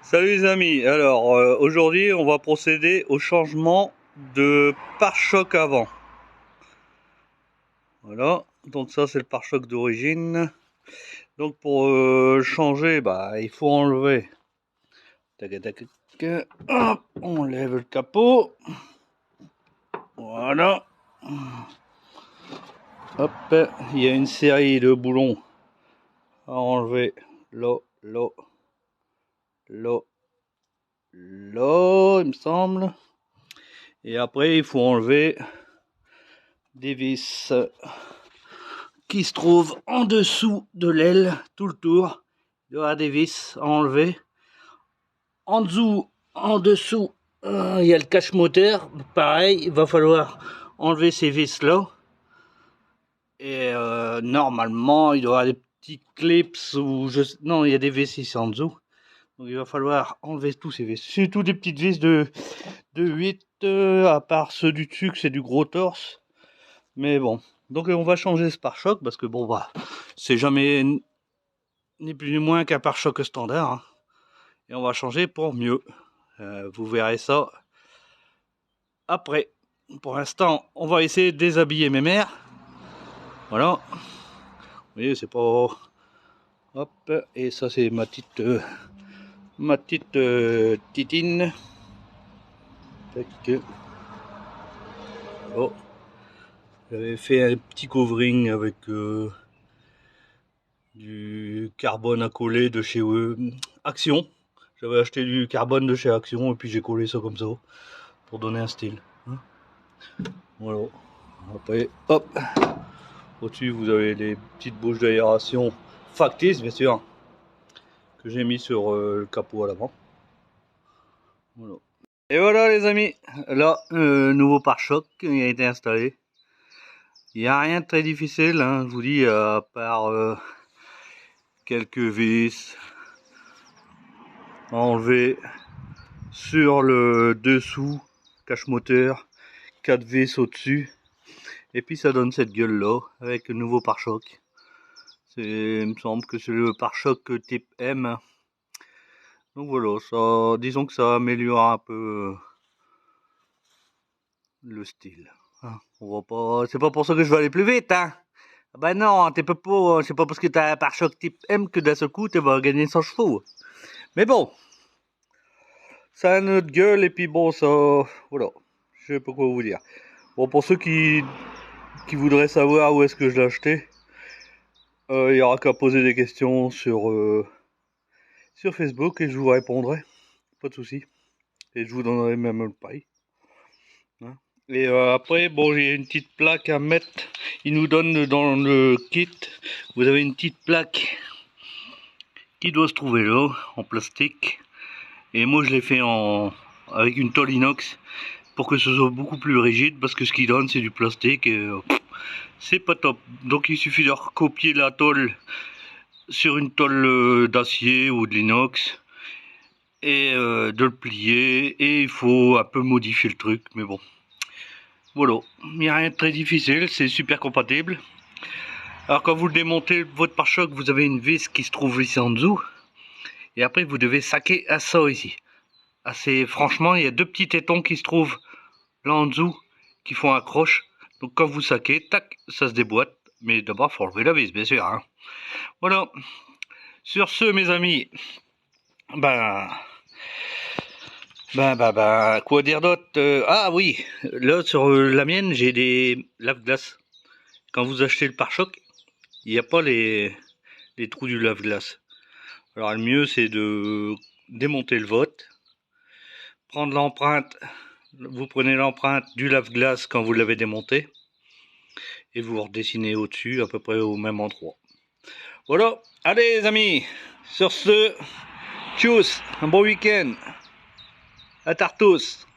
Salut les amis, alors aujourd'hui on va procéder au changement de pare-choc avant. Voilà, donc ça c'est le pare-choc d'origine. Donc pour changer, il faut enlever. Tac, tac, tac. Hop, on lève le capot. Voilà. Hop, il y a une série de boulons à enlever. Là, là, là, là, il me semble. Et après il faut enlever des vis qui se trouvent en dessous de l'aile, tout le tour. Il y aura des vis à enlever. En dessous, il y a le cache moteur. Pareil, il va falloir enlever ces vis là. Et normalement, il y aura des petits clips ou non, il y a des vis ici en dessous. Donc il va falloir enlever tous ces vis. C'est tout des petites vis de 8, à part ceux du dessus, que c'est du gros torse. Mais bon, donc on va changer ce pare-choc parce que bon, c'est jamais ni plus ni moins qu'un pare-choc standard. Hein. Et on va changer pour mieux. Vous verrez ça après. Pour l'instant, on va essayer de déshabiller mes mères. Voilà. Vous voyez, c'est pas... Hop, et ça c'est ma petite titine. Tac. Oh. J'avais fait un petit covering avec du carbone à coller de chez Action. J'avais acheté du carbone de chez Action et puis j'ai collé ça comme ça pour donner un style. Hein. Voilà. Après, hop, au-dessus vous avez les petites bouches d'aération factices, bien sûr, que j'ai mis sur le capot à l'avant. Voilà. Et voilà les amis, là, nouveau pare-choc qui a été installé. Il n'y a rien de très difficile, hein, je vous dis, à part quelques vis à enlever sur le dessous, cache moteur, 4 vis au-dessus. Et puis ça donne cette gueule là, avec le nouveau pare-choc. Il me semble que c'est le pare-choc type M. Donc voilà, ça, disons que ça améliore un peu le style. Hein. On va pas, c'est pas pour ça que je vais aller plus vite, hein. Ben non, t'es pas, c'est pas parce que t'as un pare-choc type M que d'un seul coup tu vas gagner 100 chevaux. Mais bon, ça a notre gueule et puis bon, ça, voilà, je sais pas quoi vous dire. Bon, pour ceux qui voudraient savoir où est-ce que je l'ai acheté, il y aura qu'à poser des questions sur Facebook et je vous répondrai, pas de souci. Et je vous donnerai même le prix. Hein. Et après, bon, j'ai une petite plaque à mettre. Il nous donne dans le kit, vous avez une petite plaque qui doit se trouver là, en plastique. Et moi, je l'ai fait avec une tôle inox pour que ce soit beaucoup plus rigide parce que ce qu'il donne, c'est du plastique et c'est pas top. Donc, il suffit de recopier la tôle sur une tôle d'acier ou de l'inox et de le plier. Et il faut un peu modifier le truc, mais bon. Voilà, il n'y a rien de très difficile, c'est super compatible. Alors quand vous démontez votre pare-choc, vous avez une vis qui se trouve ici en dessous. Et après vous devez saquer à ça ici. Franchement, il y a deux petits tétons qui se trouvent là en dessous, qui font accroche. Donc quand vous saquez, tac, ça se déboîte. Mais d'abord, il faut enlever la vis, bien sûr. Hein. Voilà. Sur ce, mes amis, quoi dire d'autre ah oui, là sur la mienne, j'ai des lave-glace. Quand vous achetez le pare-choc, il n'y a pas les trous du lave-glace. Alors le mieux c'est de démonter le vôtre, prendre l'empreinte, vous prenez l'empreinte du lave-glace quand vous l'avez démonté, et vous redessinez au-dessus à peu près au même endroit. Voilà, allez les amis, sur ce, tchuss, un bon week-end, à Tartos.